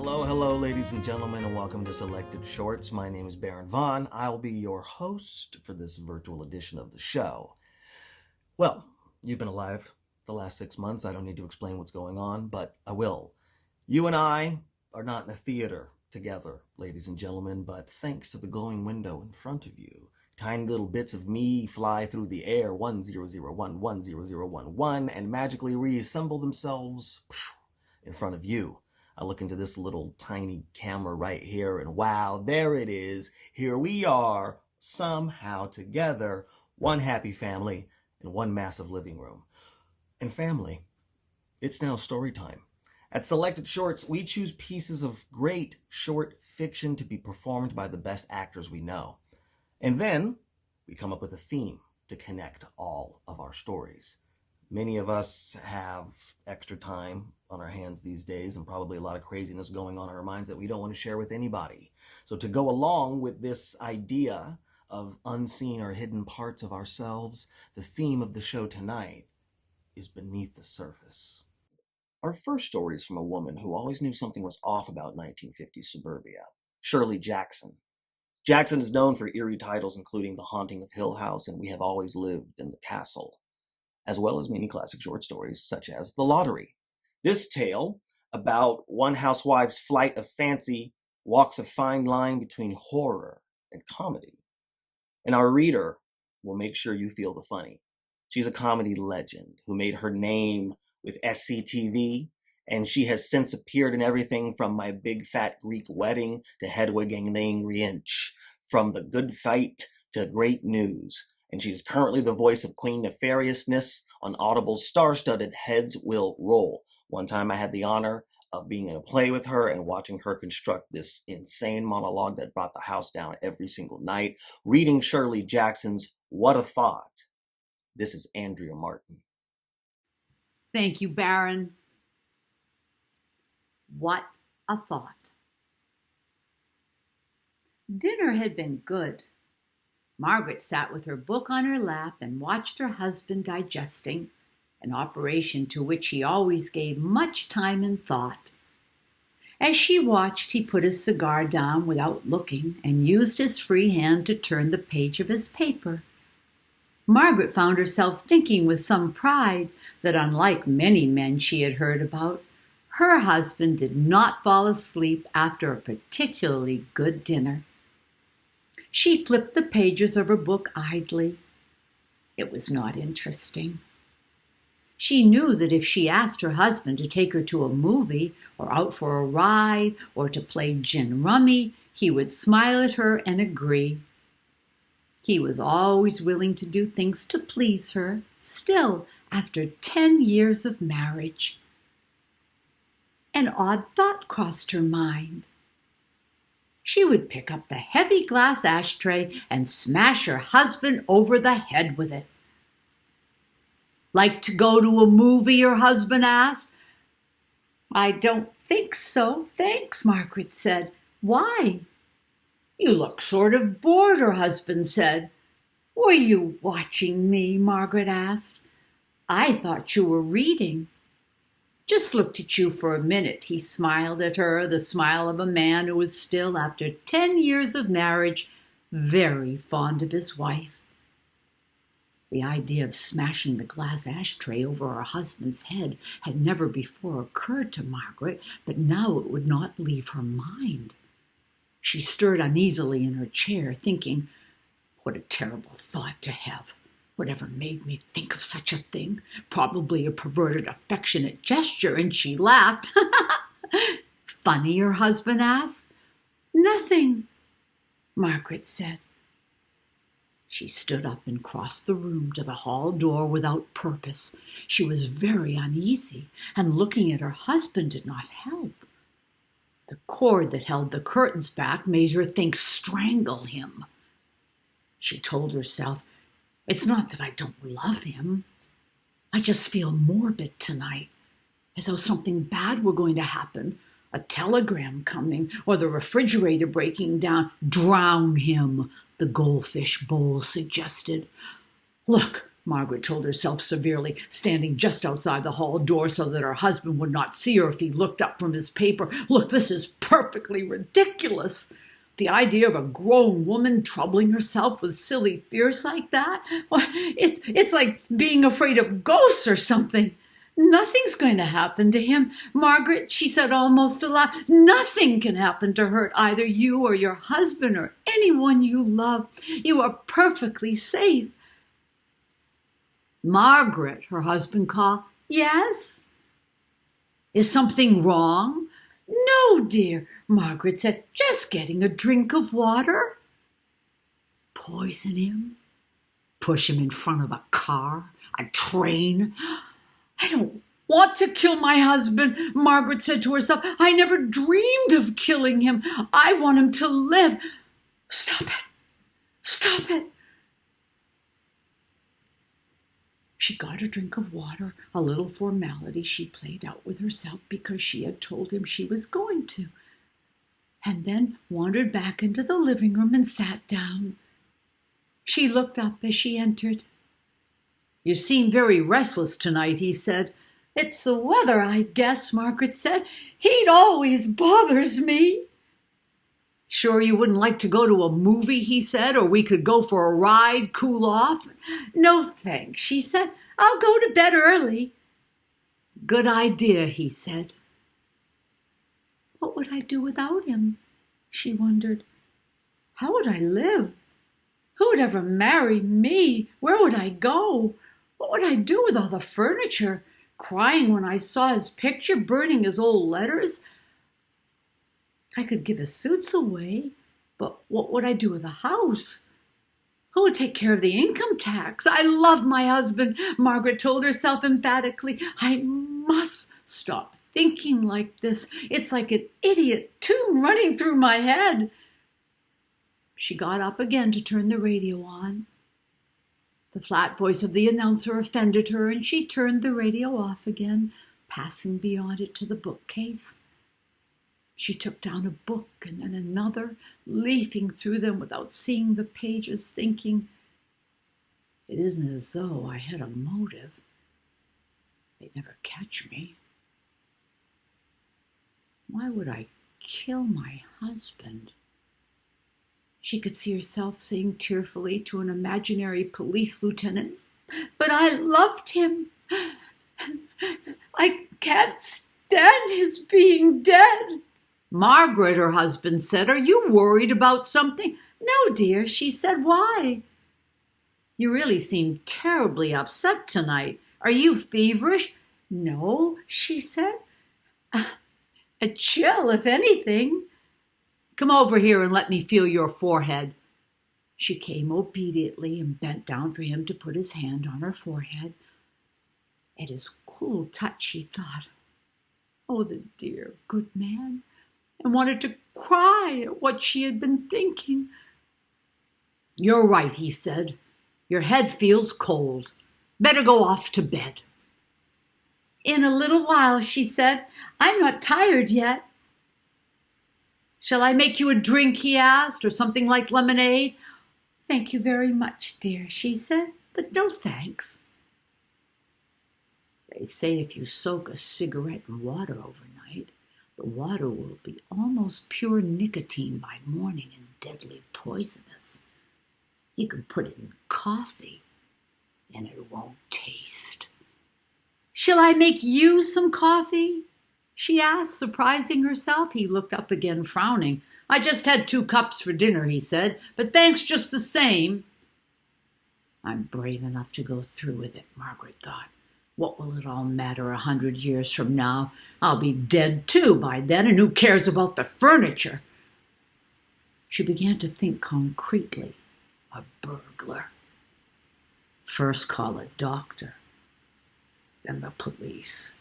Hello, ladies and gentlemen, and welcome to Selected Shorts. My name is Baron Vaughn. I'll be your host for this virtual edition of the show. Well, you've been alive the last 6 months. I don't need to explain what's going on, but I will. You and I are not in a theater together, ladies and gentlemen, but thanks to the glowing window in front of you, tiny little bits of me fly through the air 1001, 10011, and magically reassemble themselves in front of you. I look into this little tiny camera right here, and wow, there it is. Here we are, somehow together, one happy family in one massive living room. And family, it's now story time. At Selected Shorts, we choose pieces of great short fiction to be performed by the best actors we know. And then we come up with a theme to connect all of our stories. Many of us have extra time on our hands these days and probably a lot of craziness going on in our minds that we don't want to share with anybody. So to go along with this idea of unseen or hidden parts of ourselves, the theme of the show tonight is Beneath the Surface. Our first story is from a woman who always knew something was off about 1950s suburbia, Shirley Jackson. Jackson is known for eerie titles including The Haunting of Hill House and We Have Always Lived in the Castle, as well as many classic short stories such as The Lottery. This tale, about one housewife's flight of fancy, walks a fine line between horror and comedy. And our reader will make sure you feel the funny. She's a comedy legend who made her name with SCTV, and she has since appeared in everything from My Big Fat Greek Wedding to Hedwig and the Angry Inch, from The Good Fight to Great News. And she is currently the voice of Queen Nefariousness on Audible's star-studded Heads Will Roll. One time I had the honor of being in a play with her and watching her construct this insane monologue that brought the house down every single night. Reading Shirley Jackson's What a Thought. This is Andrea Martin. Thank you, Baron. What a thought. Dinner had been good. Margaret sat with her book on her lap and watched her husband digesting, an operation to which he always gave much time and thought. As she watched, he put his cigar down without looking and used his free hand to turn the page of his paper. Margaret found herself thinking with some pride that, unlike many men she had heard about, her husband did not fall asleep after a particularly good dinner. She flipped the pages of her book idly. It was not interesting. She knew that if she asked her husband to take her to a movie or out for a ride or to play gin rummy, he would smile at her and agree. He was always willing to do things to please her, still after 10 years of marriage. An odd thought crossed her mind. She would pick up the heavy glass ashtray and smash her husband over the head with it. Like to go to a movie, her husband asked. I don't think so, thanks, Margaret said. Why? You look sort of bored, her husband said. Were you watching me? Margaret asked. I thought you were reading. Just looked at you for a minute, he smiled at her, the smile of a man who was still, after 10 years of marriage, very fond of his wife. The idea of smashing the glass ashtray over her husband's head had never before occurred to Margaret, but now it would not leave her mind. She stirred uneasily in her chair, thinking, what a terrible thought to have. Whatever made me think of such a thing? Probably a perverted, affectionate gesture, and she laughed. Funny, her husband asked. Nothing, Margaret said. She stood up and crossed the room to the hall door without purpose. She was very uneasy, and looking at her husband did not help. The cord that held the curtains back made her think strangle him. She told herself, it's not that I don't love him. I just feel morbid tonight, as though something bad were going to happen. A telegram coming, or the refrigerator breaking down. Drown him, the goldfish bowl suggested. Look, Margaret told herself severely, standing just outside the hall door so that her husband would not see her if he looked up from his paper. Look, this is perfectly ridiculous. The idea of a grown woman troubling herself with silly fears like that? Why, it's like being afraid of ghosts or something. Nothing's going to happen to him. Margaret, she said almost aloud, nothing can happen to hurt either you or your husband or anyone you love. You are perfectly safe. Margaret, her husband called. Yes? Is something wrong? No, dear, Margaret said, just getting a drink of water. Poison him? Push him in front of a car? A train? I don't want to kill my husband, Margaret said to herself. I never dreamed of killing him. I want him to live. Stop it. Stop it. She got a drink of water, a little formality she played out with herself because she had told him she was going to, and then wandered back into the living room and sat down. She looked up as she entered. You seem very restless tonight, he said. It's the weather, I guess, Margaret said. Heat always bothers me. Sure you wouldn't like to go to a movie, he said, or we could go for a ride, cool off? No, thanks, she said. I'll go to bed early. Good idea, he said. What would I do without him? She wondered. How would I live? Who would ever marry me? Where would I go? What would I do with all the furniture? Crying when I saw his picture, burning his old letters? I could give his suits away, but what would I do with the house? Who would take care of the income tax? I love my husband, Margaret told herself emphatically. I must stop thinking like this. It's like an idiot tune running through my head. She got up again to turn the radio on. The flat voice of the announcer offended her, and she turned the radio off again, passing beyond it to the bookcase. She took down a book and then another, leafing through them without seeing the pages, thinking, it isn't as though I had a motive. They'd never catch me. Why would I kill my husband? She could see herself saying tearfully to an imaginary police lieutenant, but I loved him. I can't stand his being dead. Margaret, her husband said, are you worried about something? No, dear, she said. Why? You really seem terribly upset tonight. Are you feverish? No, she said. A chill, if anything. Come over here and let me feel your forehead. She came obediently and bent down for him to put his hand on her forehead. At his cool touch, she thought, oh, the dear, good man, and wanted to cry at what she had been thinking. You're right, he said. Your head feels cold. Better go off to bed. In a little while, she said. I'm not tired yet. Shall I make you a drink, he asked, or something like lemonade? Thank you very much, dear, she said, but no thanks. They say if you soak a cigarette in water overnight, the water will be almost pure nicotine by morning and deadly poisonous. You can put it in coffee, and it won't taste. Shall I make you some coffee? She asked, surprising herself. He looked up again, frowning. I just had 2 cups for dinner, he said, but thanks just the same. I'm brave enough to go through with it, Margaret thought. What will it all matter 100 years from now? I'll be dead too by then, and who cares about the furniture? She began to think concretely. A burglar. First call a doctor, then the police,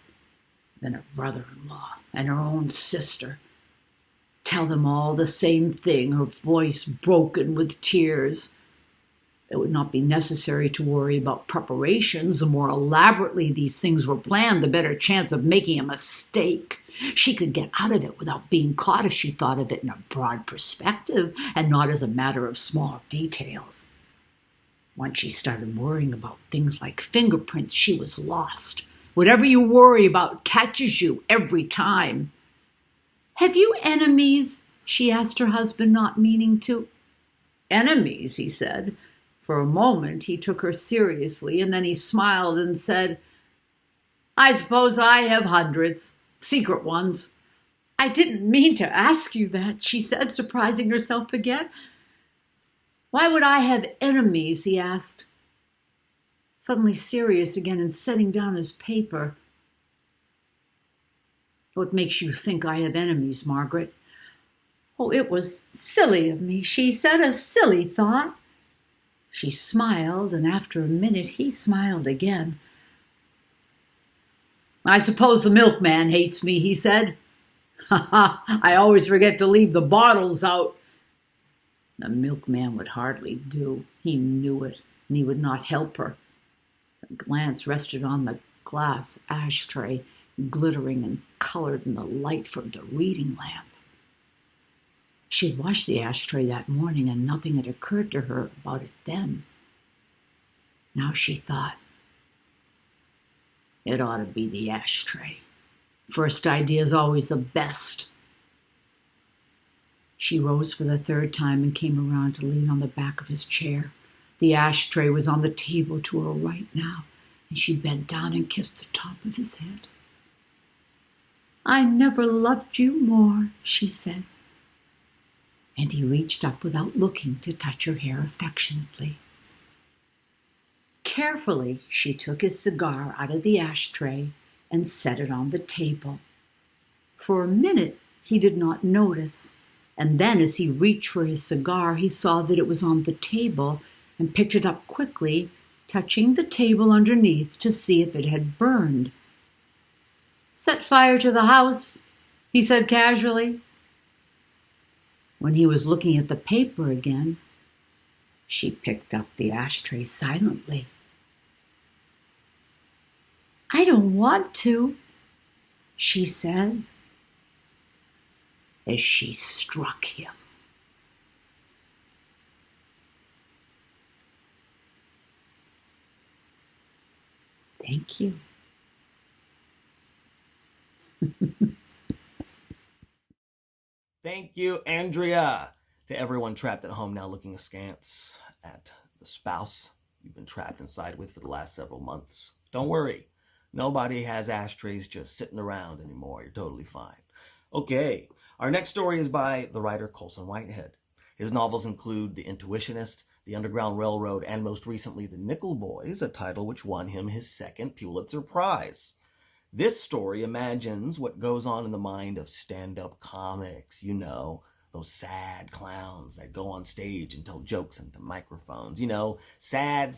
then her brother-in-law and her own sister. Tell them all the same thing, her voice broken with tears. It would not be necessary to worry about preparations. The more elaborately these things were planned, the better chance of making a mistake. She could get out of it without being caught if she thought of it in a broad perspective and not as a matter of small details. Once she started worrying about things like fingerprints, she was lost. Whatever you worry about catches you every time. "Have you enemies?" she asked her husband, not meaning to. "Enemies," he said. For a moment he took her seriously, and then he smiled and said, "I suppose I have hundreds, secret ones." "I didn't mean to ask you that," she said, surprising herself again. "Why would I have enemies?" he asked, suddenly serious again and setting down his paper. "What makes you think I have enemies, Margaret?" "Oh, it was silly of me," she said, "a silly thought." She smiled, and after a minute he smiled again. "I suppose the milkman hates me," he said. "Ha ha, I always forget to leave the bottles out." The milkman would hardly do. He knew it, and he would not help her. Her glance rested on the glass ashtray, glittering and colored in the light from the reading lamp. She had washed the ashtray that morning, and nothing had occurred to her about it then. Now she thought, it ought to be the ashtray. First idea is always the best. She rose for the third time and came around to lean on the back of his chair. The ashtray was on the table to her right now, and she bent down and kissed the top of his head. "I never loved you more," she said. And he reached up without looking to touch her hair affectionately. Carefully, she took his cigar out of the ashtray and set it on the table. For a minute, he did not notice, and then as he reached for his cigar, he saw that it was on the table and picked it up quickly, touching the table underneath to see if it had burned. "Set fire to the house," he said casually. When he was looking at the paper again, she picked up the ashtray silently. "I don't want to," she said, as she struck him. Thank you. Thank you, Andrea. To everyone trapped at home now looking askance at the spouse you've been trapped inside with for the last several months, don't worry. Nobody has ashtrays just sitting around anymore. You're totally fine. Okay, our next story is by the writer Colson Whitehead. His novels include The Intuitionist, The Underground Railroad, and most recently The Nickel Boys, a title which won him his second Pulitzer Prize. This story imagines what goes on in the mind of stand-up comics, you know, those sad clowns that go on stage and tell jokes into microphones, you know, sad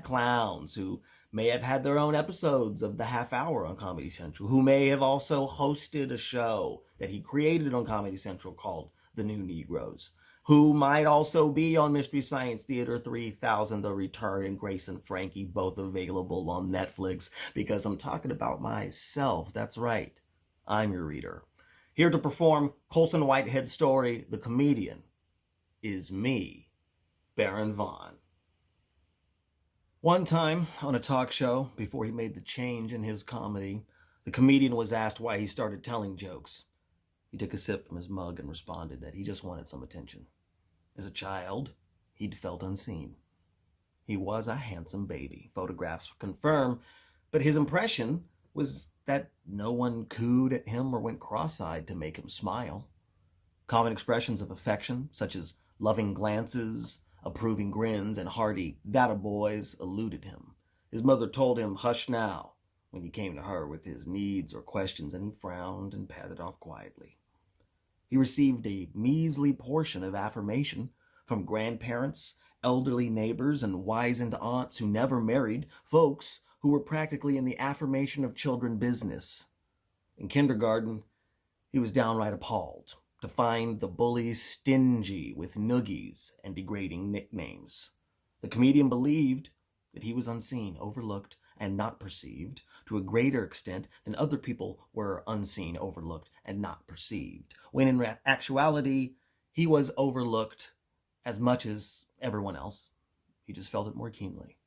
clowns who may have had their own episodes of The Half Hour on Comedy Central, who may have also hosted a show that he created on Comedy Central called The New Negroes, who might also be on Mystery Science Theater 3000, The Return, and Grace and Frankie, both available on Netflix, because I'm talking about myself. That's right. I'm your reader. Here to perform Colson Whitehead's story, The Comedian, is me, Baron Vaughn. One time, on a talk show, before he made the change in his comedy, the comedian was asked why he started telling jokes. He took a sip from his mug and responded that he just wanted some attention. As a child, he'd felt unseen. He was a handsome baby, photographs confirm, but his impression was that no one cooed at him or went cross-eyed to make him smile. Common expressions of affection, such as loving glances, approving grins, and hearty "that-a-boys" eluded him. His mother told him, "Hush now," when he came to her with his needs or questions, and he frowned and padded off quietly. He received a measly portion of affirmation from grandparents, elderly neighbors, and wizened aunts who never married, folks who were practically in the affirmation of children business. In kindergarten, he was downright appalled to find the bullies stingy with noogies and degrading nicknames. The comedian believed that he was unseen, overlooked, and not perceived to a greater extent than other people were unseen, overlooked, and not perceived, when in actuality, he was overlooked as much as everyone else. He just felt it more keenly.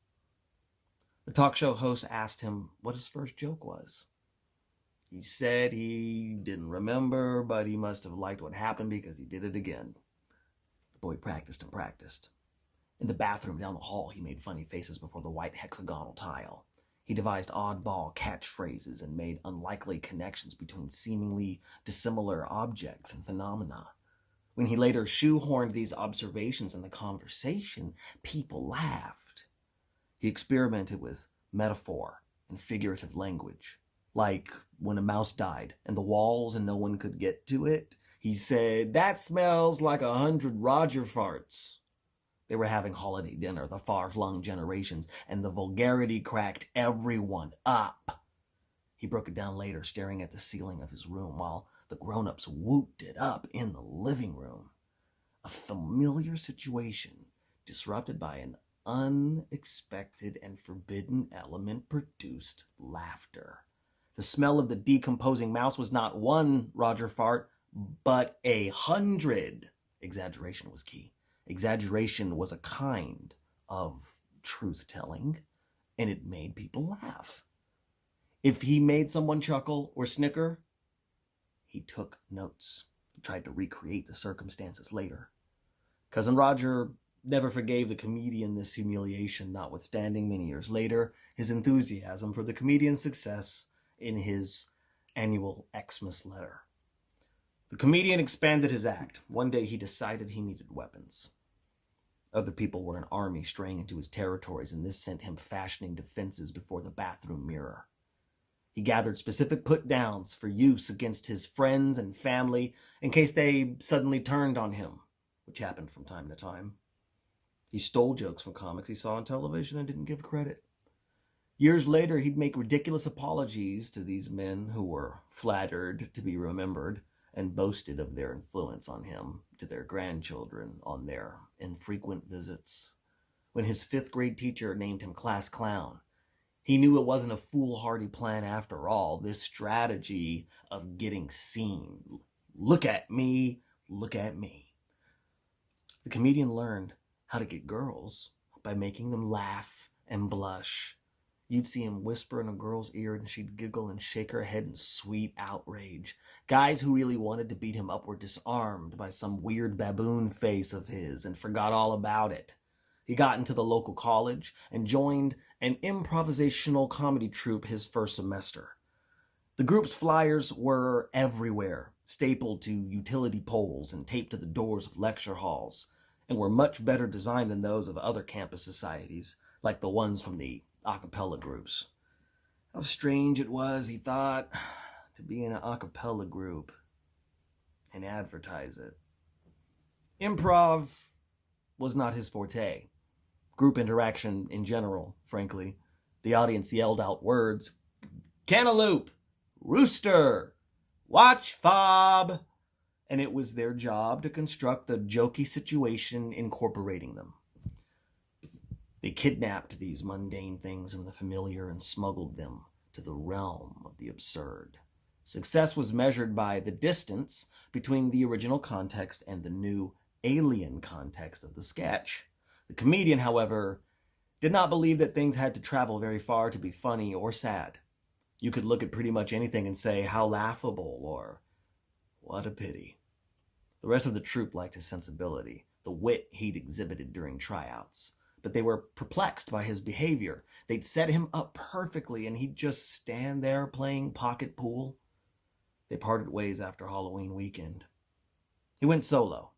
The talk show host asked him what his first joke was. He said he didn't remember, but he must have liked what happened because he did it again. The boy practiced and practiced. In the bathroom down the hall, he made funny faces before the white hexagonal tile. He devised oddball catchphrases and made unlikely connections between seemingly dissimilar objects and phenomena. When he later shoehorned these observations in the conversation, people laughed. He experimented with metaphor and figurative language. Like when a mouse died and the walls and no one could get to it, he said, "That smells like 100 Roger farts." They were having holiday dinner, the far-flung generations, and the vulgarity cracked everyone up. He broke it down later, staring at the ceiling of his room while the grown-ups whooped it up in the living room. A familiar situation disrupted by an unexpected and forbidden element produced laughter. The smell of the decomposing mouse was not one Roger fart, but 100. Exaggeration was key. Exaggeration was a kind of truth-telling, and it made people laugh. If he made someone chuckle or snicker, he took notes. He tried to recreate the circumstances later. Cousin Roger never forgave the comedian this humiliation, notwithstanding many years later his enthusiasm for the comedian's success in his annual Xmas letter. The comedian expanded his act. One day he decided he needed weapons. Other people were an army straying into his territories, and this sent him fashioning defenses before the bathroom mirror. He gathered specific put-downs for use against his friends and family in case they suddenly turned on him, which happened from time to time. He stole jokes from comics he saw on television and didn't give credit. Years later, he'd make ridiculous apologies to these men who were flattered to be remembered and boasted of their influence on him to their grandchildren on their infrequent visits. When his 5th grade teacher named him class clown, he knew it wasn't a foolhardy plan after all, this strategy of getting seen. Look at me, look at me. The comedian learned how to get girls by making them laugh and blush. You'd see him whisper in a girl's ear and she'd giggle and shake her head in sweet outrage. Guys who really wanted to beat him up were disarmed by some weird baboon face of his and forgot all about it. He got into the local college and joined an improvisational comedy troupe his first semester. The group's flyers were everywhere, stapled to utility poles and taped to the doors of lecture halls, and were much better designed than those of other campus societies, like the ones from the a cappella groups. How strange it was, he thought, to be in an a cappella group and advertise it. Improv was not his forte. Group interaction in general, frankly. The audience yelled out words, "Cantaloupe, rooster, watch fob," and it was their job to construct a jokey situation incorporating them. They kidnapped these mundane things from the familiar and smuggled them to the realm of the absurd. Success was measured by the distance between the original context and the new alien context of the sketch. The comedian, however, did not believe that things had to travel very far to be funny or sad. You could look at pretty much anything and say, "How laughable," or "What a pity." The rest of the troupe liked his sensibility, the wit he'd exhibited during tryouts. But they were perplexed by his behavior. They'd set him up perfectly, and he'd just stand there playing pocket pool. They parted ways after Halloween weekend. He went solo.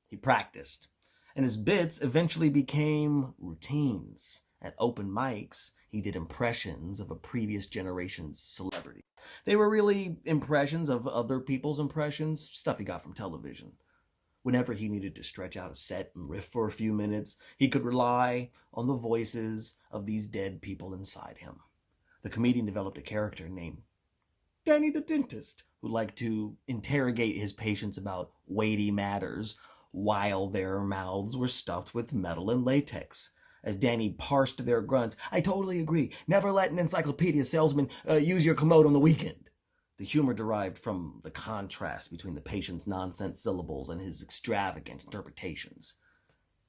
He practiced. And his bits eventually became routines. At open mics, he did impressions of a previous generation's celebrity. They were really impressions of other people's impressions, stuff he got from television. Whenever he needed to stretch out a set and riff for a few minutes, he could rely on the voices of these dead people inside him. The comedian developed a character named Danny the Dentist, who liked to interrogate his patients about weighty matters while their mouths were stuffed with metal and latex. As Danny parsed their grunts, "I totally agree. Never let an encyclopedia salesman use your commode on the weekend." The humor derived from the contrast between the patient's nonsense syllables and his extravagant interpretations.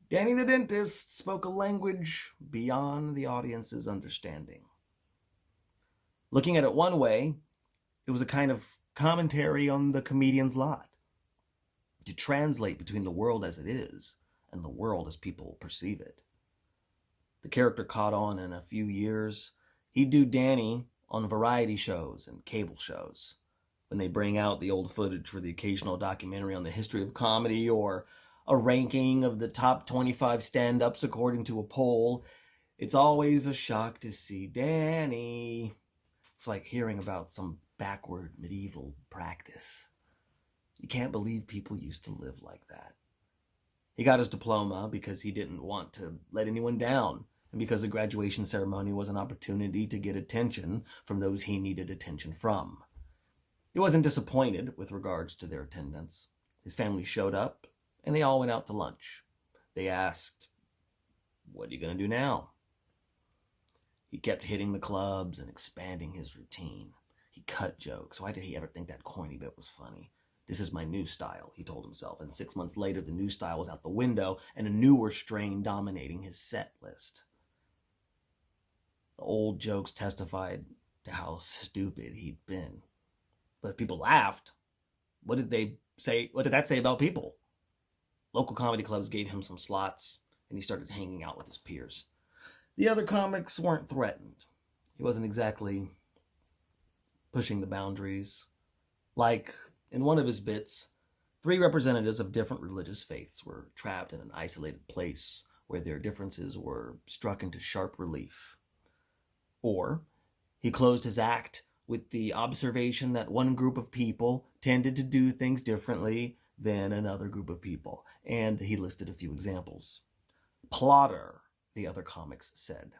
Danny the dentist spoke a language beyond the audience's understanding. Looking at it one way, it was a kind of commentary on the comedian's lot. To translate between the world as it is and the world as people perceive it. The character caught on in a few years. He'd do Danny on variety shows and cable shows. When they bring out the old footage for the occasional documentary on the history of comedy or a ranking of the top 25 stand-ups according to a poll, it's always a shock to see Danny. It's like hearing about some backward medieval practice. You can't believe people used to live like that. He got his diploma because he didn't want to let anyone down, and because the graduation ceremony was an opportunity to get attention from those he needed attention from. He wasn't disappointed with regards to their attendance. His family showed up, and they all went out to lunch. They asked, "What are you going to do now?" He kept hitting the clubs and expanding his routine. He cut jokes. Why did he ever think that corny bit was funny? This is my new style, he told himself, and 6 months later the new style was out the window and a newer strain dominating his set list. The old jokes testified to how stupid he'd been. But if people laughed, what did that say about people? Local comedy clubs gave him some slots, and he started hanging out with his peers. The other comics weren't threatened. He wasn't exactly pushing the boundaries. Like, in one of his bits, 3 representatives of different religious faiths were trapped in an isolated place where their differences were struck into sharp relief. Or, he closed his act with the observation that one group of people tended to do things differently than another group of people, and he listed a few examples. Plotter, the other comics said.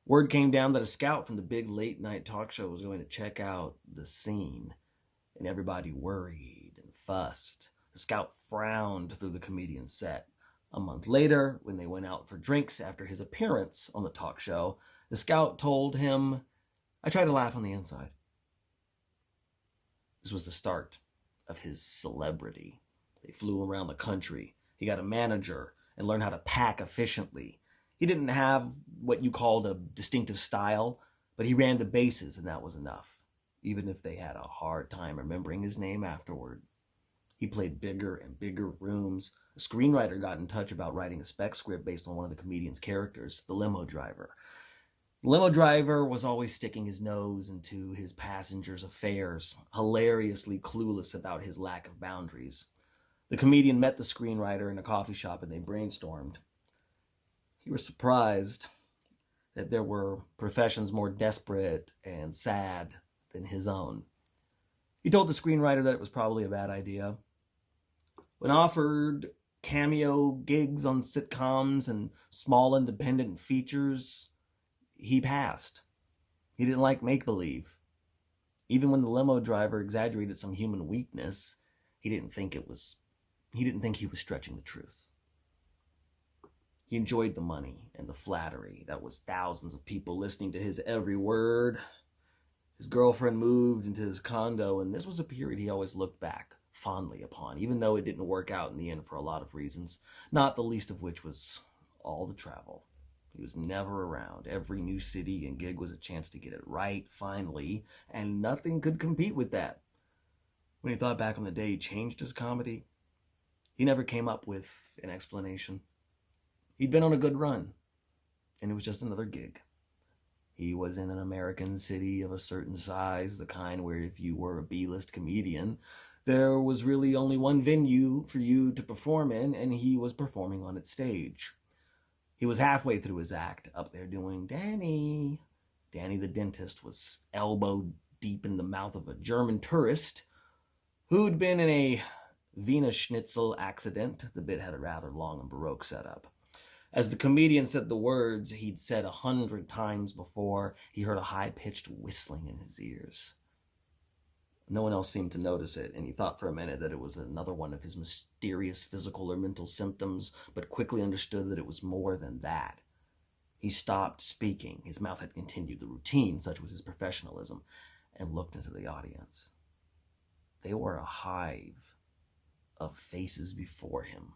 Word came down that a scout from the big late-night talk show was going to check out the scene, and everybody worried and fussed. The scout frowned through the comedian's set. A month later, when they went out for drinks after his appearance on the talk show, the scout told him, "I try to laugh on the inside." This was the start of his celebrity. They flew around the country. He got a manager and learned how to pack efficiently. He didn't have what you called a distinctive style, but he ran the bases, and that was enough, even if they had a hard time remembering his name afterward. He played bigger and bigger rooms. A screenwriter got in touch about writing a spec script based on one of the comedian's characters, the limo driver. The limo driver was always sticking his nose into his passengers' affairs, hilariously clueless about his lack of boundaries. The comedian met the screenwriter in a coffee shop and they brainstormed. He was surprised that there were professions more desperate and sad than his own. He told the screenwriter that it was probably a bad idea. When offered cameo gigs on sitcoms and small independent features, he passed. He didn't like make-believe. Even when the limo driver exaggerated some human weakness, he didn't think he was stretching the truth. He enjoyed the money and the flattery. That was thousands of people listening to his every word. His girlfriend moved into his condo, and this was a period he always looked back fondly upon, even though it didn't work out in the end for a lot of reasons, not the least of which was all the travel. He was never around. Every new city and gig was a chance to get it right, finally, and nothing could compete with that. When he thought back on the day he changed his comedy, he never came up with an explanation. He'd been on a good run, and it was just another gig. He was in an American city of a certain size, the kind where if you were a B-list comedian, there was really only one venue for you to perform in, and he was performing on its stage. He was halfway through his act, up there doing Danny. Danny the dentist was elbow deep in the mouth of a German tourist who'd been in a Wiener Schnitzel accident. The bit had a rather long and Baroque setup. As the comedian said the words he'd said 100 times before, he heard a high-pitched whistling in his ears. No one else seemed to notice it, and he thought for a minute that it was another one of his mysterious physical or mental symptoms, but quickly understood that it was more than that. He stopped speaking. His mouth had continued the routine, such was his professionalism, and looked into the audience. They were a hive of faces before him.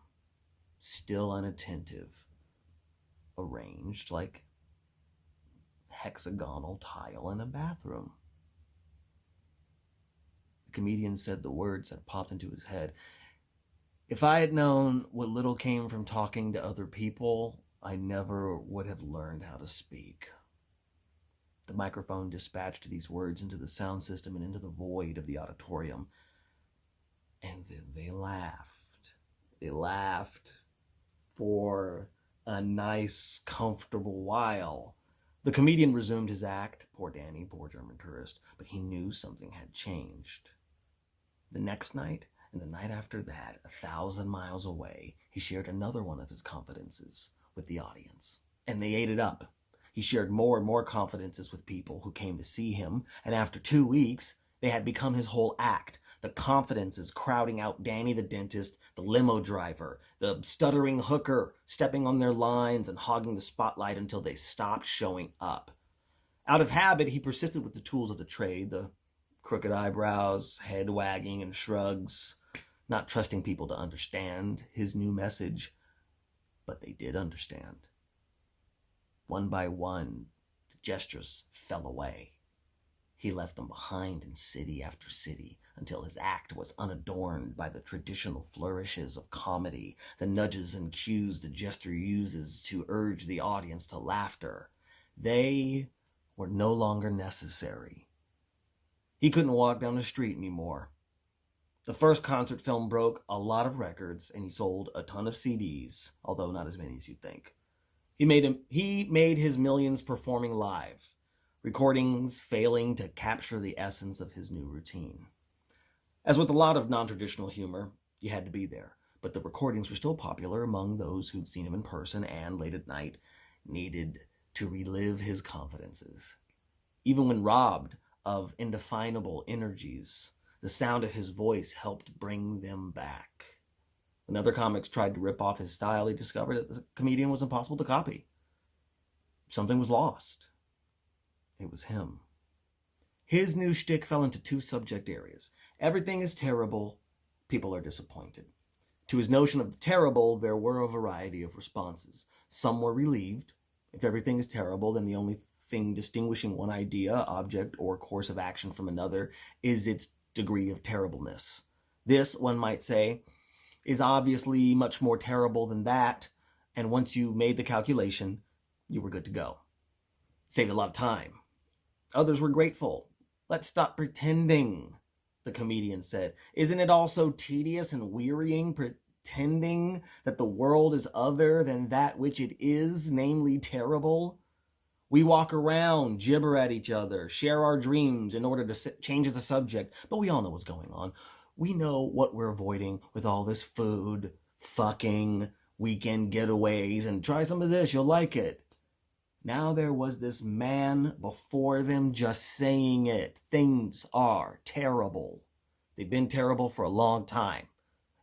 still unattentive, arranged like hexagonal tile in a bathroom. The comedian said the words that popped into his head. If I had known what little came from talking to other people, I never would have learned how to speak. The microphone dispatched these words into the sound system and into the void of the auditorium. And then they laughed. They laughed for a nice, comfortable while. The comedian resumed his act. Poor Danny, poor German tourist. But he knew something had changed. The next night, and the night after that, 1,000 miles away, he shared another one of his confidences with the audience. And they ate it up. He shared more and more confidences with people who came to see him. And after 2 weeks, they had become his whole act. The confidences crowding out Danny the dentist, the limo driver, the stuttering hooker, stepping on their lines and hogging the spotlight until they stopped showing up. Out of habit, he persisted with the tools of the trade, the crooked eyebrows, head wagging and shrugs, not trusting people to understand his new message. But they did understand. One by one, the gestures fell away. He left them behind in city after city until his act was unadorned by the traditional flourishes of comedy, the nudges and cues the jester uses to urge the audience to laughter. They were no longer necessary. He couldn't walk down the street anymore. The first concert film broke a lot of records, and he sold a ton of CDs, although not as many as you'd think. He made his millions performing live, recordings failing to capture the essence of his new routine. As with a lot of non-traditional humor, you had to be there, but the recordings were still popular among those who'd seen him in person and, late at night, needed to relive his confidences. Even when robbed of indefinable energies, the sound of his voice helped bring them back. When other comics tried to rip off his style, he discovered that the comedian was impossible to copy. Something was lost. It was him. His new shtick fell into two subject areas. Everything is terrible, people are disappointed. To his notion of the terrible, there were a variety of responses. Some were relieved. If everything is terrible, then the only thing distinguishing one idea, object, or course of action from another is its degree of terribleness. This, one might say, is obviously much more terrible than that, and once you made the calculation, you were good to go. Saved a lot of time. Others were grateful. Let's stop pretending, the comedian said. Isn't it all so tedious and wearying pretending that the world is other than that which it is, namely terrible? We walk around, gibber at each other, share our dreams in order to change the subject, but we all know what's going on. We know what we're avoiding with all this food, fucking, weekend getaways, and try some of this, you'll like it. Now there was this man before them just saying it. Things are terrible. They've been terrible for a long time.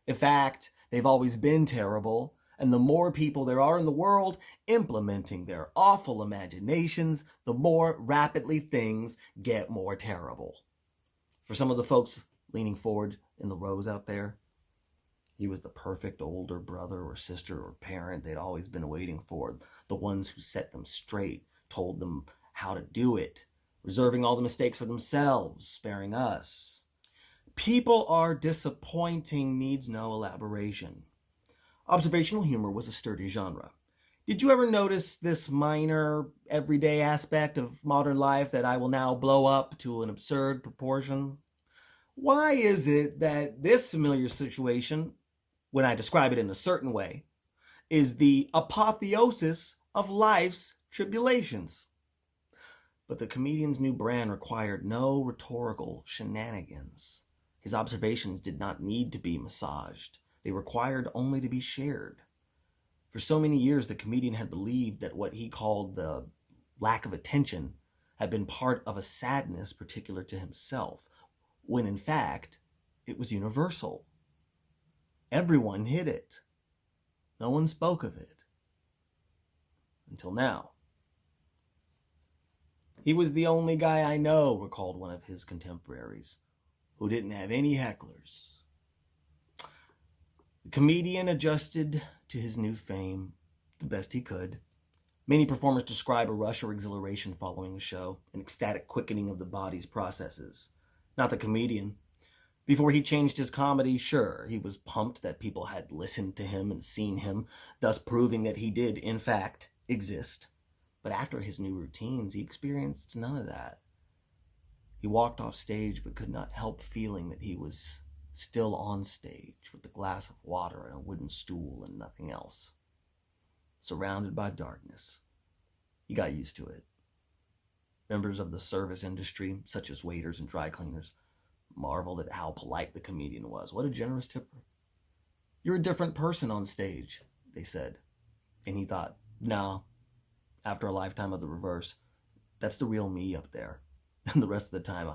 In fact, they've always been terrible, and the more people there are in the world implementing their awful imaginations, the more rapidly things get more terrible. For some of the folks leaning forward in the rows out there, he was the perfect older brother or sister or parent they'd always been waiting for, the ones who set them straight, told them how to do it, reserving all the mistakes for themselves, sparing us. People are disappointing needs no elaboration. Observational humor was a sturdy genre. Did you ever notice this minor, everyday aspect of modern life that I will now blow up to an absurd proportion? Why is it that this familiar situation, when I describe it in a certain way, is the apotheosis of life's tribulations? But the comedian's new brand required no rhetorical shenanigans. His observations did not need to be massaged. They required only to be shared. For so many years, the comedian had believed that what he called the lack of attention had been part of a sadness particular to himself, when in fact, it was universal. Everyone hid it. No one spoke of it. Until now. He was the only guy I know, recalled one of his contemporaries, who didn't have any hecklers. The comedian adjusted to his new fame the best he could. Many performers describe a rush or exhilaration following a show, an ecstatic quickening of the body's processes. Not the comedian. Before he changed his comedy, sure, he was pumped that people had listened to him and seen him, thus proving that he did, in fact, exist. But after his new routines, he experienced none of that. He walked off stage but could not help feeling that he was still on stage with a glass of water and a wooden stool and nothing else. Surrounded by darkness. He got used to it. Members of the service industry, such as waiters and dry cleaners, marveled at how polite the comedian was. What a generous tipper. You're a different person on stage, they said. And he thought, no, after a lifetime of the reverse, that's the real me up there. And the rest of the time,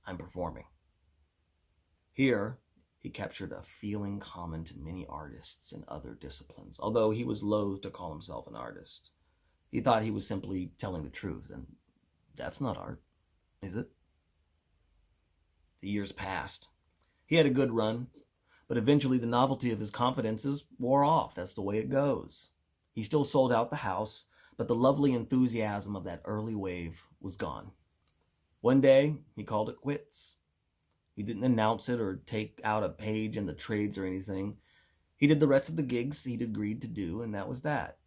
I'm performing. Here, he captured a feeling common to many artists in other disciplines, although he was loath to call himself an artist. He thought he was simply telling the truth, and that's not art, is it? The years passed. He had a good run, but eventually the novelty of his confidences wore off. That's the way it goes. He still sold out the house, but the lovely enthusiasm of that early wave was gone. One day, he called it quits. He didn't announce it or take out a page in the trades or anything. He did the rest of the gigs he'd agreed to do, and that was that.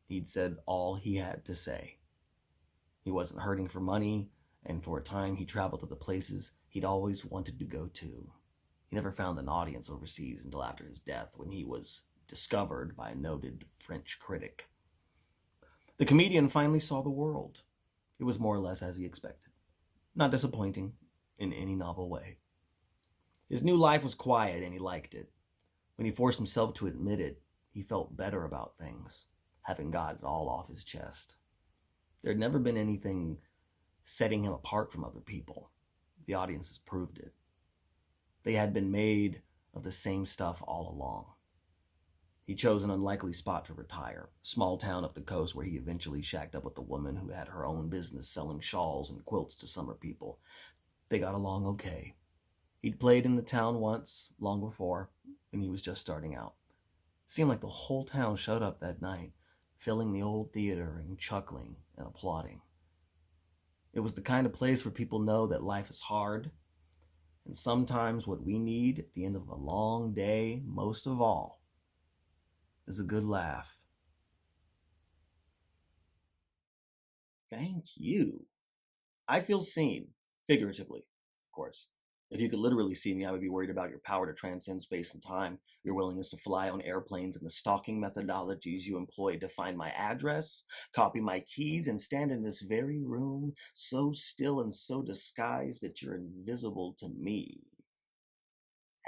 He'd said all he had to say. He wasn't hurting for money, and for a time he traveled to the places he'd always wanted to go to. He never found an audience overseas until after his death, when he was discovered by a noted French critic. The comedian finally saw the world. It was more or less as he expected. Not disappointing in any novel way. His new life was quiet, and he liked it. When he forced himself to admit it, he felt better about things, having got it all off his chest. There had never been anything setting him apart from other people. The audiences proved it. They had been made of the same stuff all along. He chose an unlikely spot to retire, a small town up the coast where he eventually shacked up with a woman who had her own business selling shawls and quilts to summer people. They got along okay. He'd played in the town once, long before, when he was just starting out. It seemed like the whole town showed up that night, filling the old theater and chuckling and applauding. It was the kind of place where people know that life is hard, and sometimes what we need at the end of a long day, most of all, is a good laugh. Thank you. I feel seen, figuratively, of course. If you could literally see me, I would be worried about your power to transcend space and time, your willingness to fly on airplanes, and the stalking methodologies you employ to find my address, copy my keys, and stand in this very room, so still and so disguised that you're invisible to me.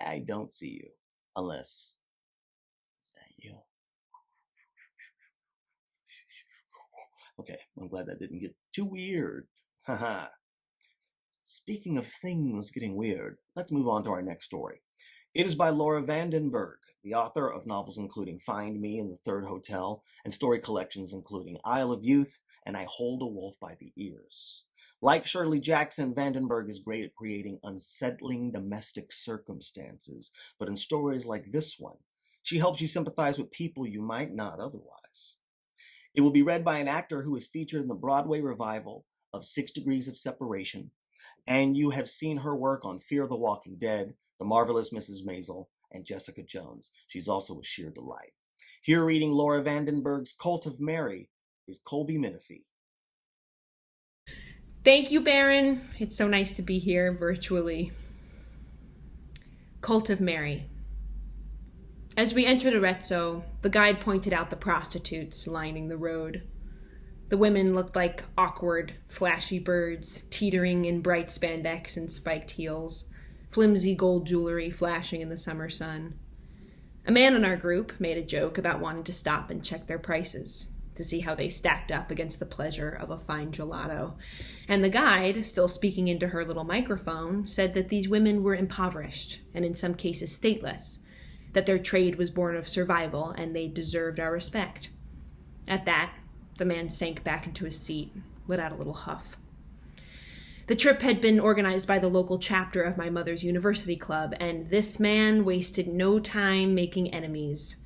I don't see you, unless... Is that you? Okay, I'm glad that didn't get too weird. Haha. Speaking of things getting weird, let's move on to our next story. It is by Laura Vandenberg, the author of novels including Find Me and The Third Hotel, and story collections including Isle of Youth and I Hold a Wolf by the Ears. Like Shirley Jackson, Vandenberg is great at creating unsettling domestic circumstances, but in stories like this one, she helps you sympathize with people you might not otherwise. It will be read by an actor who is featured in the Broadway revival of 6 Degrees of Separation, and you have seen her work on Fear the Walking Dead, The Marvelous Mrs. Maisel, and Jessica Jones. She's also a sheer delight. Here reading Laura Vandenberg's Cult of Mary is Colby Minifie. Thank you, Baron. It's so nice to be here virtually. Cult of Mary. As we entered Arezzo, the guide pointed out the prostitutes lining the road. The women looked like awkward, flashy birds, teetering in bright spandex and spiked heels, flimsy gold jewelry flashing in the summer sun. A man in our group made a joke about wanting to stop and check their prices, to see how they stacked up against the pleasure of a fine gelato. And the guide, still speaking into her little microphone, said that these women were impoverished, and in some cases stateless, that their trade was born of survival and they deserved our respect. At that, the man sank back into his seat, let out a little huff. The trip had been organized by the local chapter of my mother's university club, and this man wasted no time making enemies.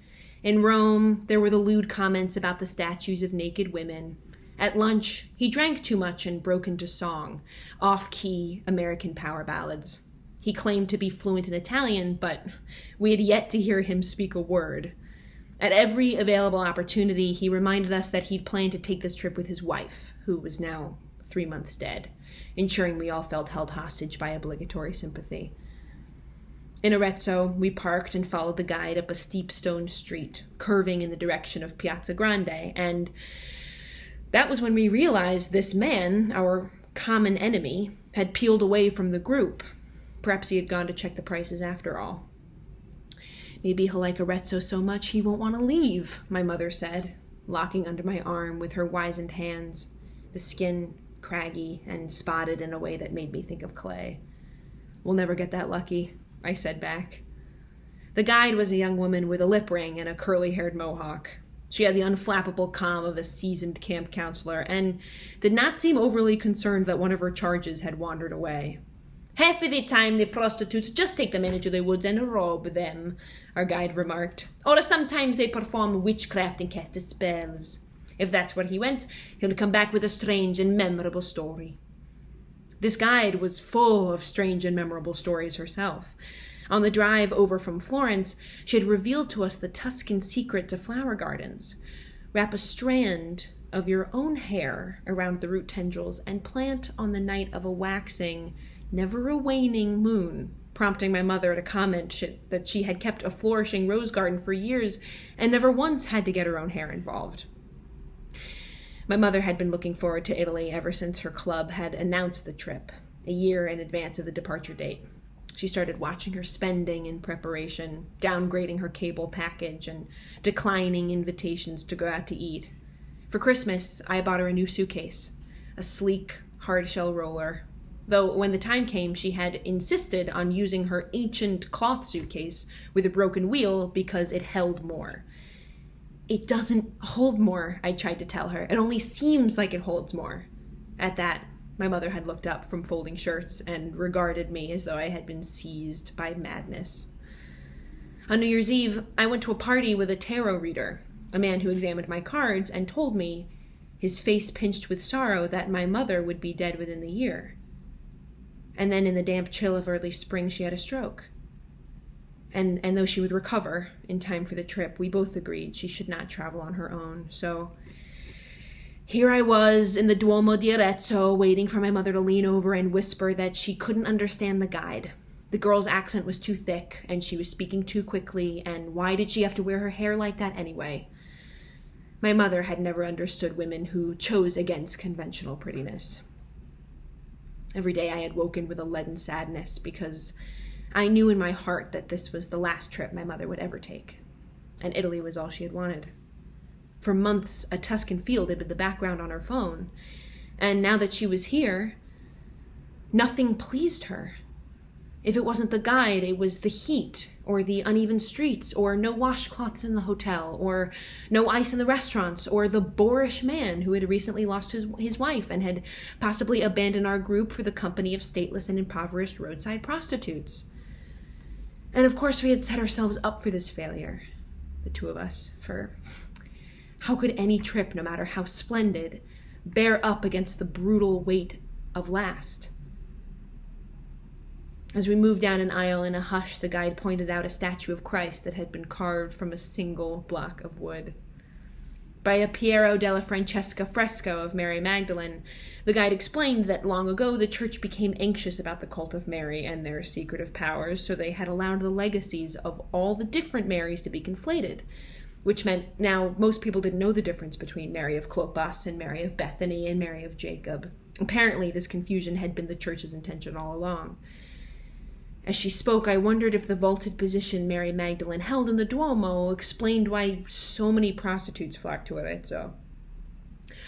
In Rome, there were the lewd comments about the statues of naked women. At lunch, he drank too much and broke into song, off-key American power ballads. He claimed to be fluent in Italian, but we had yet to hear him speak a word. At every available opportunity, he reminded us that he'd planned to take this trip with his wife, who was now 3 months dead, ensuring we all felt held hostage by obligatory sympathy. In Arezzo, we parked and followed the guide up a steep stone street, curving in the direction of Piazza Grande, and that was when we realized this man, our common enemy, had peeled away from the group. Perhaps he had gone to check the prices after all. Maybe he'll like Arezzo so much he won't want to leave, my mother said, locking under my arm with her wizened hands, the skin craggy and spotted in a way that made me think of clay. We'll never get that lucky, I said back. The guide was a young woman with a lip ring and a curly-haired mohawk. She had the unflappable calm of a seasoned camp counselor and did not seem overly concerned that one of her charges had wandered away. "Half of the time the prostitutes just take them into the woods and rob them," our guide remarked. "Or sometimes they perform witchcraft and cast spells. If that's where he went, he'll come back with a strange and memorable story." This guide was full of strange and memorable stories herself. On the drive over from Florence, she had revealed to us the Tuscan secret to flower gardens. Wrap a strand of your own hair around the root tendrils and plant on the night of a waxing, never a waning moon, prompting my mother to comment that she had kept a flourishing rose garden for years and never once had to get her own hair involved. My mother had been looking forward to Italy ever since her club had announced the trip, a year in advance of the departure date. She started watching her spending in preparation, downgrading her cable package, and declining invitations to go out to eat. For Christmas, I bought her a new suitcase, a sleek, hard-shell roller, though when the time came, she had insisted on using her ancient cloth suitcase with a broken wheel because it held more. "It doesn't hold more," I tried to tell her. "It only seems like it holds more." At that, my mother had looked up from folding shirts and regarded me as though I had been seized by madness. On New Year's Eve, I went to a party with a tarot reader, a man who examined my cards and told me, his face pinched with sorrow, that my mother would be dead within the year. And then in the damp chill of early spring, she had a stroke. And though she would recover in time for the trip, we both agreed she should not travel on her own. So here I was in the Duomo di Arezzo, waiting for my mother to lean over and whisper that she couldn't understand the guide. The girl's accent was too thick, and she was speaking too quickly, and why did she have to wear her hair like that anyway? My mother had never understood women who chose against conventional prettiness. Every day I had woken with a leaden sadness because I knew in my heart that this was the last trip my mother would ever take, and Italy was all she had wanted. For months, a Tuscan field had been the background on her phone, and now that she was here, nothing pleased her. If it wasn't the guide, it was the heat, or the uneven streets, or no washcloths in the hotel, or no ice in the restaurants, or the boorish man who had recently lost his wife and had possibly abandoned our group for the company of stateless and impoverished roadside prostitutes. And of course we had set ourselves up for this failure, the two of us, for how could any trip, no matter how splendid, bear up against the brutal weight of last? As we moved down an aisle in a hush, the guide pointed out a statue of Christ that had been carved from a single block of wood. By a Piero della Francesca fresco of Mary Magdalene, the guide explained that long ago the church became anxious about the cult of Mary and their secretive powers, so they had allowed the legacies of all the different Marys to be conflated, which meant now most people didn't know the difference between Mary of Clopas and Mary of Bethany and Mary of Jacob. Apparently, this confusion had been the church's intention all along. As she spoke, I wondered if the vaulted position Mary Magdalene held in the Duomo explained why so many prostitutes flocked to Arezzo.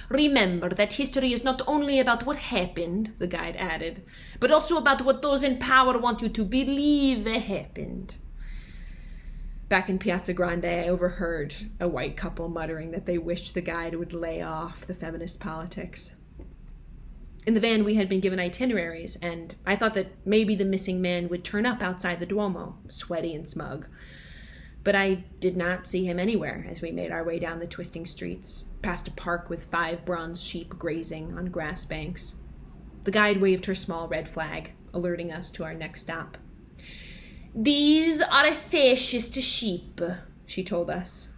"Remember that history is not only about what happened," the guide added, "but also about what those in power want you to believe happened." Back in Piazza Grande, I overheard a white couple muttering that they wished the guide would lay off the feminist politics. In the van, we had been given itineraries, and I thought that maybe the missing man would turn up outside the Duomo, sweaty and smug. But I did not see him anywhere as we made our way down the twisting streets, past a park with 5 bronze sheep grazing on grass banks. The guide waved her small red flag, alerting us to our next stop. "These are a fascist sheep," she told us.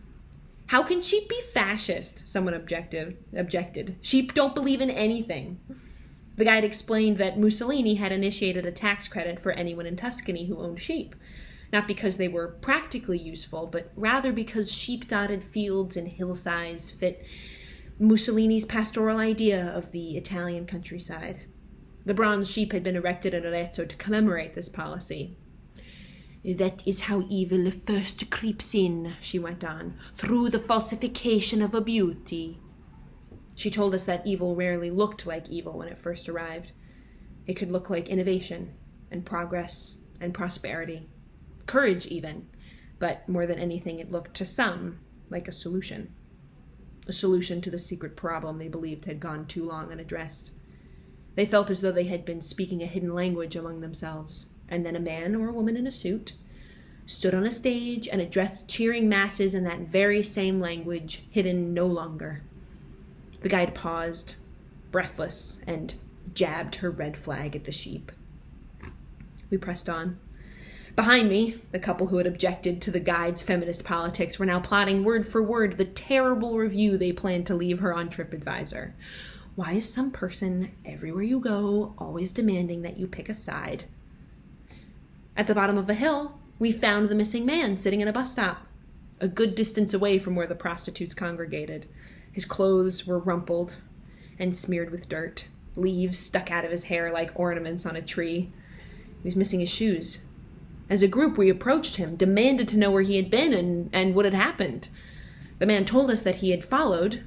"How can sheep be fascist?" someone objected. "Sheep don't believe in anything." The guide explained that Mussolini had initiated a tax credit for anyone in Tuscany who owned sheep, not because they were practically useful, but rather because sheep-dotted fields and hillsides fit Mussolini's pastoral idea of the Italian countryside. The bronze sheep had been erected in Arezzo to commemorate this policy. "That is how evil first creeps in," she went on, "through the falsification of a beauty." She told us that evil rarely looked like evil when it first arrived. It could look like innovation and progress and prosperity, courage even, but more than anything it looked to some like a solution to the secret problem they believed had gone too long unaddressed. They felt as though they had been speaking a hidden language among themselves, and then a man or a woman in a suit stood on a stage and addressed cheering masses in that very same language, hidden no longer. The guide paused, breathless, and jabbed her red flag at the sheep. We pressed on. Behind me, the couple who had objected to the guide's feminist politics were now plotting word for word the terrible review they planned to leave her on TripAdvisor. Why is some person, everywhere you go, always demanding that you pick a side? At the bottom of a hill, we found the missing man sitting in a bus stop, a good distance away from where the prostitutes congregated. His clothes were rumpled and smeared with dirt. Leaves stuck out of his hair like ornaments on a tree. He was missing his shoes. As a group, we approached him, demanded to know where he had been and what had happened. The man told us that he had followed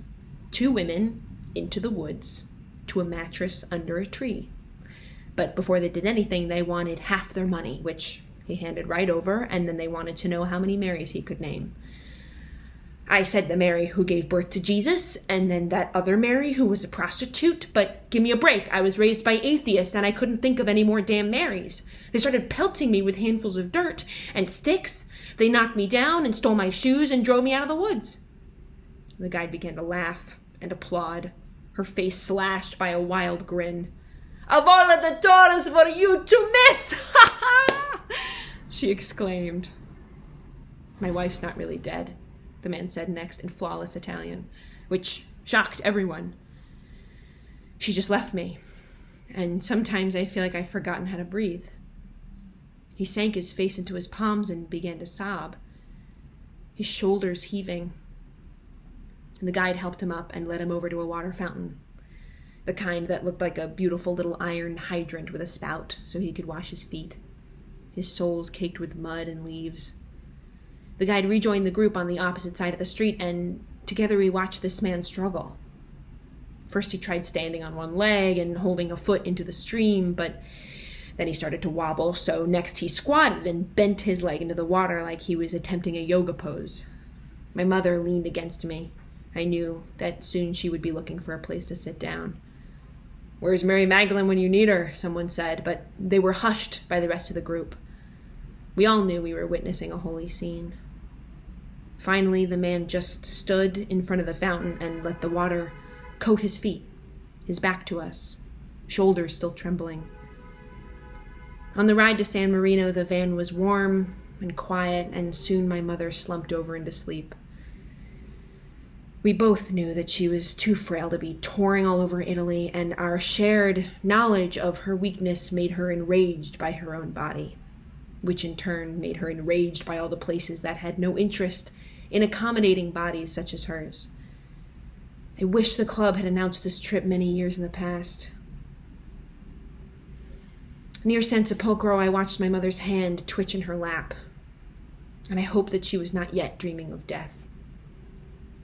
2 women into the woods to a mattress under a tree. But before they did anything, they wanted half their money, which he handed right over, and then they wanted to know how many Marys he could name. I said the Mary who gave birth to Jesus, and then that other Mary who was a prostitute, but give me a break. I was raised by atheists, and I couldn't think of any more damn Marys. They started pelting me with handfuls of dirt and sticks. They knocked me down and stole my shoes and drove me out of the woods. The guide began to laugh and applaud, her face slashed by a wild grin. "Of all of the daughters for you to miss!" she exclaimed. "My wife's not really dead," the man said next in flawless Italian, which shocked everyone. "She just left me, and sometimes I feel like I've forgotten how to breathe." He sank his face into his palms and began to sob, his shoulders heaving. The guide helped him up and led him over to a water fountain, the kind that looked like a beautiful little iron hydrant with a spout so he could wash his feet, his soles caked with mud and leaves. The guide rejoined the group on the opposite side of the street, and together we watched this man struggle. First he tried standing on one leg and holding a foot into the stream, but then he started to wobble, so next he squatted and bent his leg into the water like he was attempting a yoga pose. My mother leaned against me. I knew that soon she would be looking for a place to sit down. "Where's Mary Magdalene when you need her?" someone said, but they were hushed by the rest of the group. We all knew we were witnessing a holy scene. Finally, the man just stood in front of the fountain and let the water coat his feet, his back to us, shoulders still trembling. On the ride to San Marino, the van was warm and quiet, and soon my mother slumped over into sleep. We both knew that she was too frail to be touring all over Italy, and our shared knowledge of her weakness made her enraged by her own body, which in turn made her enraged by all the places that had no interest in accommodating bodies such as hers. I wish the club had announced this trip many years in the past. Near San Sepolcro, I watched my mother's hand twitch in her lap, and I hoped that she was not yet dreaming of death,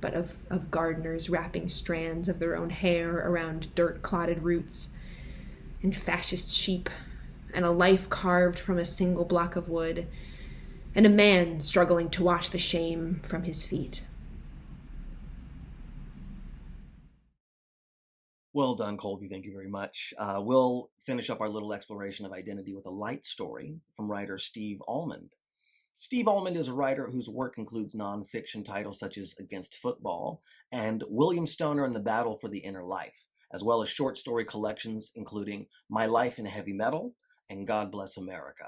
but of gardeners wrapping strands of their own hair around dirt-clotted roots, and fascist sheep, and a life carved from a single block of wood, and a man struggling to wash the shame from his feet. Well done, Colby. Thank you very much. We'll finish up our little exploration of identity with a light story from writer Steve Almond. Steve Almond is a writer whose work includes nonfiction titles such as Against Football and William Stoner and the Battle for the Inner Life, as well as short story collections including My Life in Heavy Metal and God Bless America.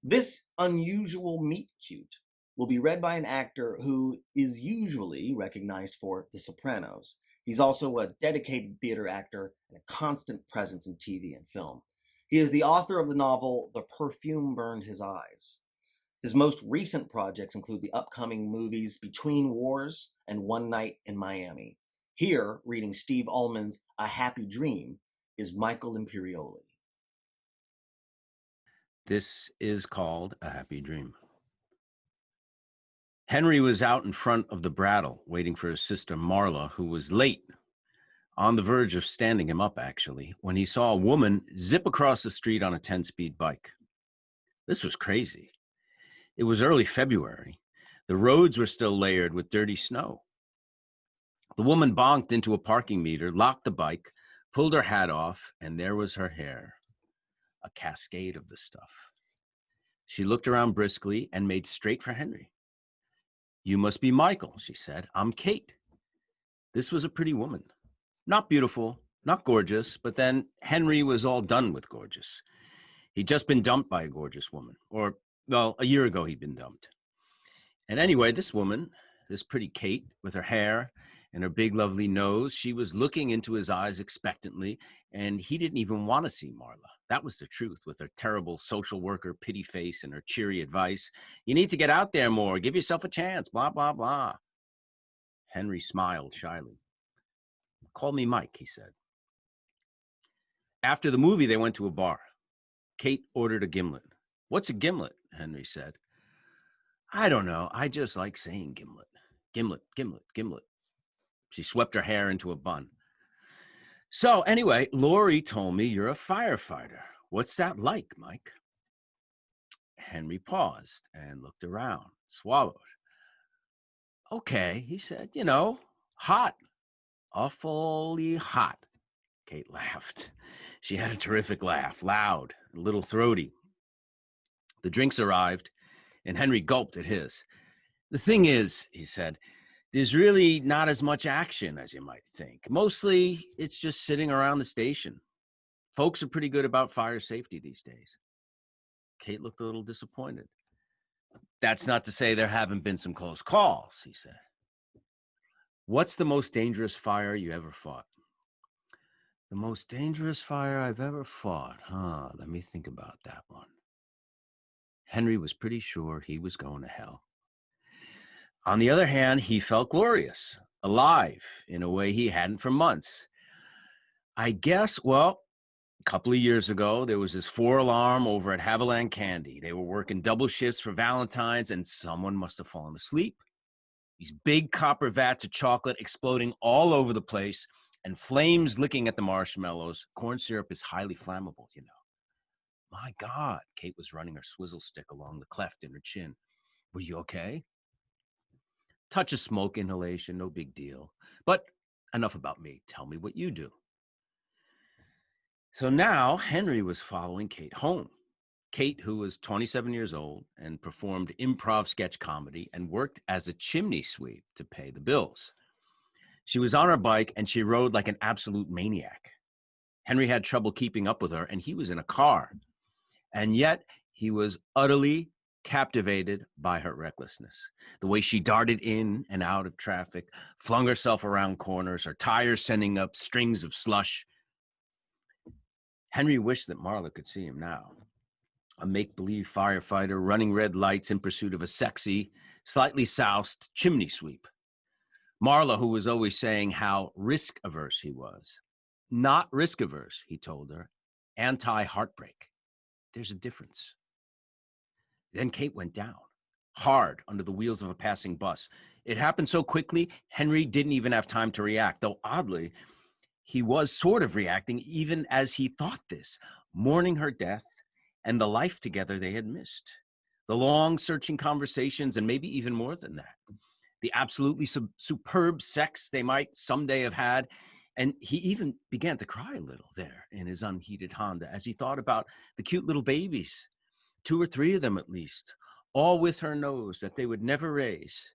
This unusual meet cute will be read by an actor who is usually recognized for The Sopranos. He's also a dedicated theater actor and a constant presence in TV and film. He is the author of the novel The Perfume Burned His Eyes. His most recent projects include the upcoming movies Between Wars and One Night in Miami. Here, reading Steve Almond's A Happy Dream, is Michael Imperioli. This is called A Happy Dream. Henry was out in front of the Brattle, waiting for his sister Marla, who was late, on the verge of standing him up, actually, when he saw a woman zip across the street on a 10-speed bike. This was crazy. It was early February. The roads were still layered with dirty snow. The woman bonked into a parking meter, locked the bike, pulled her hat off, and there was her hair. A cascade of the stuff. She looked around briskly and made straight for Henry. "You must be Michael," she said. "I'm Kate." This was a pretty woman. Not beautiful, not gorgeous, but then Henry was all done with gorgeous. He'd just been dumped by a gorgeous woman. Or, well, a year ago he'd been dumped. And anyway, this woman, this pretty Kate, with her hair and her big, lovely nose, she was looking into his eyes expectantly, and he didn't even want to see Marla. That was the truth, with her terrible social worker pity face and her cheery advice. "You need to get out there more, give yourself a chance, blah, blah, blah." Henry smiled shyly. "Call me Mike," he said. After the movie, they went to a bar. Kate ordered a gimlet. "What's a gimlet?" Henry said. "I don't know. I just like saying gimlet. Gimlet, gimlet, gimlet." She swept her hair into a bun. "So anyway, Lori told me you're a firefighter. What's that like, Mike?" Henry paused and looked around, swallowed. "Okay," he said, hot. Awfully hot." Kate laughed. She had a terrific laugh, loud, a little throaty. The drinks arrived, and Henry gulped at his. "The thing is," he said, "there's really not as much action as you might think. Mostly, it's just sitting around the station. Folks are pretty good about fire safety these days." Kate looked a little disappointed. "That's not to say there haven't been some close calls," he said. "What's the most dangerous fire you ever fought?" "The most dangerous fire I've ever fought, huh? Let me think about that one." Henry was pretty sure he was going to hell. On the other hand, he felt glorious, alive, in a way he hadn't for months. "I guess, well, a couple of years ago, there was this 4-alarm over at Haviland Candy. They were working double shifts for Valentine's, and someone must have fallen asleep. These big copper vats of chocolate exploding all over the place, and flames licking at the marshmallows. Corn syrup is highly flammable, My God," Kate was running her swizzle stick along the cleft in her chin. "Were you okay?" "Touch of smoke inhalation, no big deal. But enough about me. Tell me what you do." So now Henry was following Kate home. Kate, who was 27 years old and performed improv sketch comedy and worked as a chimney sweep to pay the bills. She was on her bike and she rode like an absolute maniac. Henry had trouble keeping up with her, and he was in a car. And yet he was utterly captivated by her recklessness. The way she darted in and out of traffic, flung herself around corners, her tires sending up strings of slush. Henry wished that Marla could see him now. A make-believe firefighter running red lights in pursuit of a sexy, slightly soused chimney sweep. Marla, who was always saying how risk-averse he was. Not risk-averse, he told her. Anti-heartbreak. There's a difference. Then Kate went down, hard under the wheels of a passing bus. It happened so quickly, Henry didn't even have time to react, though oddly, he was sort of reacting even as he thought this, mourning her death and the life together they had missed. The long, searching conversations, and maybe even more than that. The absolutely superb sex they might someday have had, And he even began to cry a little there in his unheated Honda as he thought about the cute little babies, 2 or 3 of them at least, all with her nose that they would never raise.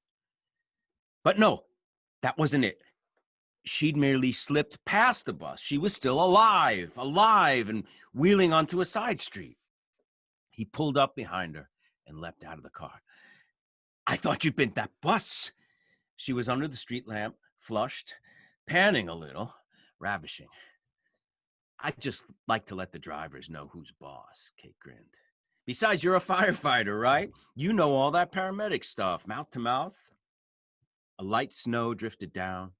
But no, that wasn't it. She'd merely slipped past the bus. She was still alive, and wheeling onto a side street. He pulled up behind her and leapt out of the car. I thought you'd been that bus. She was under the street lamp, flushed, panting a little, ravishing. I'd just like to let the drivers know who's boss, Kate grinned. Besides, you're a firefighter, right? You know all that paramedic stuff, mouth to mouth. A light snow drifted down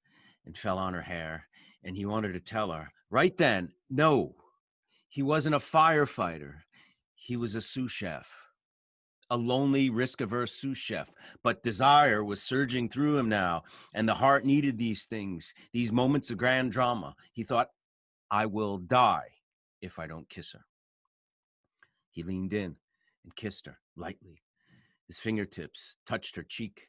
and fell on her hair, and he wanted to tell her right then, no, he wasn't a firefighter. He was a sous chef, a lonely, risk-averse sous chef. But desire was surging through him now, and the heart needed these things, these moments of grand drama. He thought, I will die if I don't kiss her. He leaned in and kissed her lightly. His fingertips touched her cheek.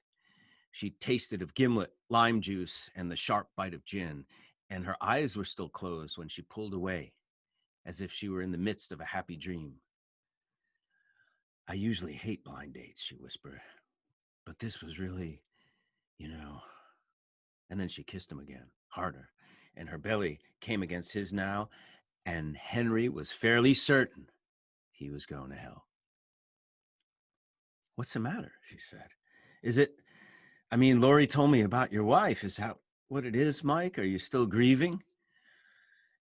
She tasted of gimlet, lime juice, and the sharp bite of gin, and her eyes were still closed when she pulled away, as if she were in the midst of a happy dream. I usually hate blind dates, she whispered, but this was really, And then she kissed him again, harder, and her belly came against his now, and Henry was fairly certain he was going to hell. What's the matter? She said. Lori told me about your wife. Is that what it is, Mike? Are you still grieving?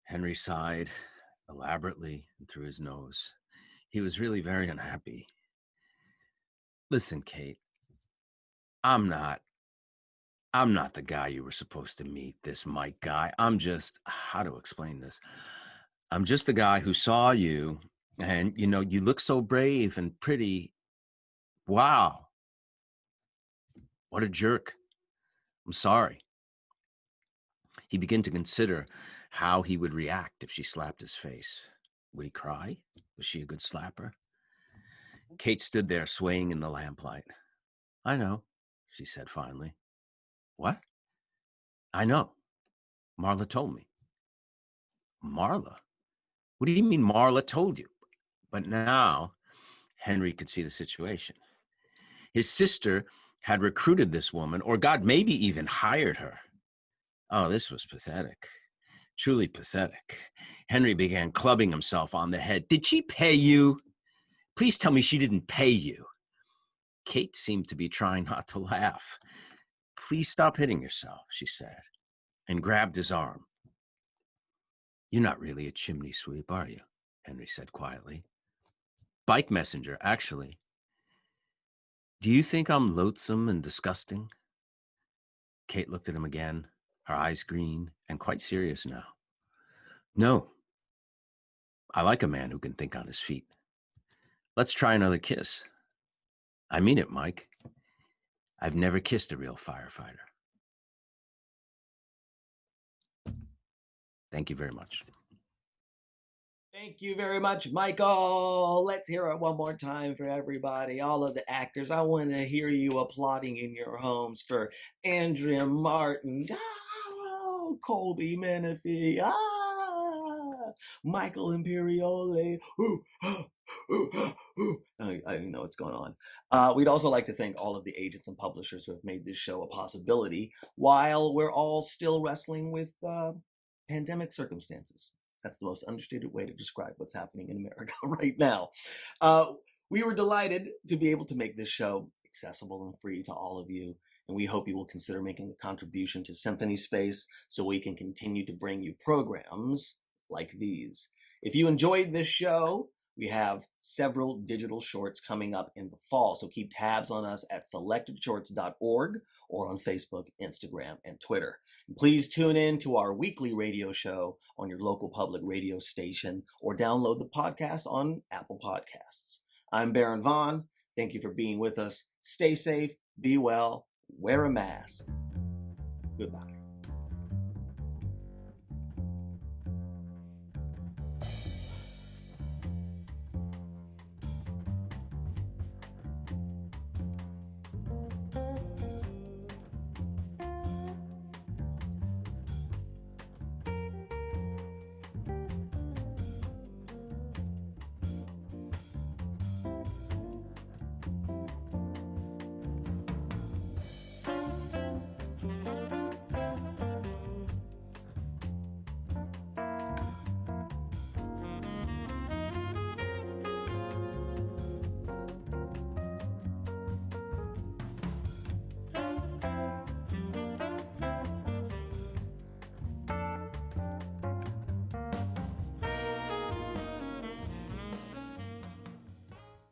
Henry sighed elaborately and through his nose. He was really very unhappy. Listen, Kate, I'm not the guy you were supposed to meet, this Mike guy. How to explain this? I'm just the guy who saw you, and, you look so brave and pretty. Wow. What a jerk. I'm sorry. He began to consider how he would react if she slapped his face. Would he cry? Was she a good slapper? Kate stood there swaying in the lamplight. I know, she said finally. What? I know. Marla told me. Marla? What do you mean Marla told you? But now Henry could see the situation. His sister had recruited this woman, or God, maybe even hired her. Oh, this was pathetic. Truly pathetic. Henry began clubbing himself on the head. Did she pay you? Please tell me she didn't pay you. Kate seemed to be trying not to laugh. Please stop hitting yourself, she said, and grabbed his arm. You're not really a chimney sweep, are you? Henry said quietly. Bike messenger, actually. Do you think I'm loathsome and disgusting? Kate looked at him again, her eyes green and quite serious now. No. I like a man who can think on his feet. Let's try another kiss. I mean it, Mike. I've never kissed a real firefighter. Thank you very much. Thank you very much, Michael. Let's hear it one more time for everybody, all of the actors. I want to hear you applauding in your homes for Andrea Martin, Colby Minifie, Michael Imperioli. I know what's going on. We'd also like to thank all of the agents and publishers who have made this show a possibility while we're all still wrestling with pandemic circumstances. That's the most understated way to describe what's happening in America right now. We were delighted to be able to make this show accessible and free to all of you, and we hope you will consider making a contribution to Symphony Space so we can continue to bring you programs like these. If you enjoyed this show, we have several digital shorts coming up in the fall, so keep tabs on us at selectedshorts.org or on Facebook, Instagram, and Twitter. And please tune in to our weekly radio show on your local public radio station or download the podcast on Apple Podcasts. I'm Baron Vaughn. Thank you for being with us. Stay safe, be well, wear a mask. Goodbye.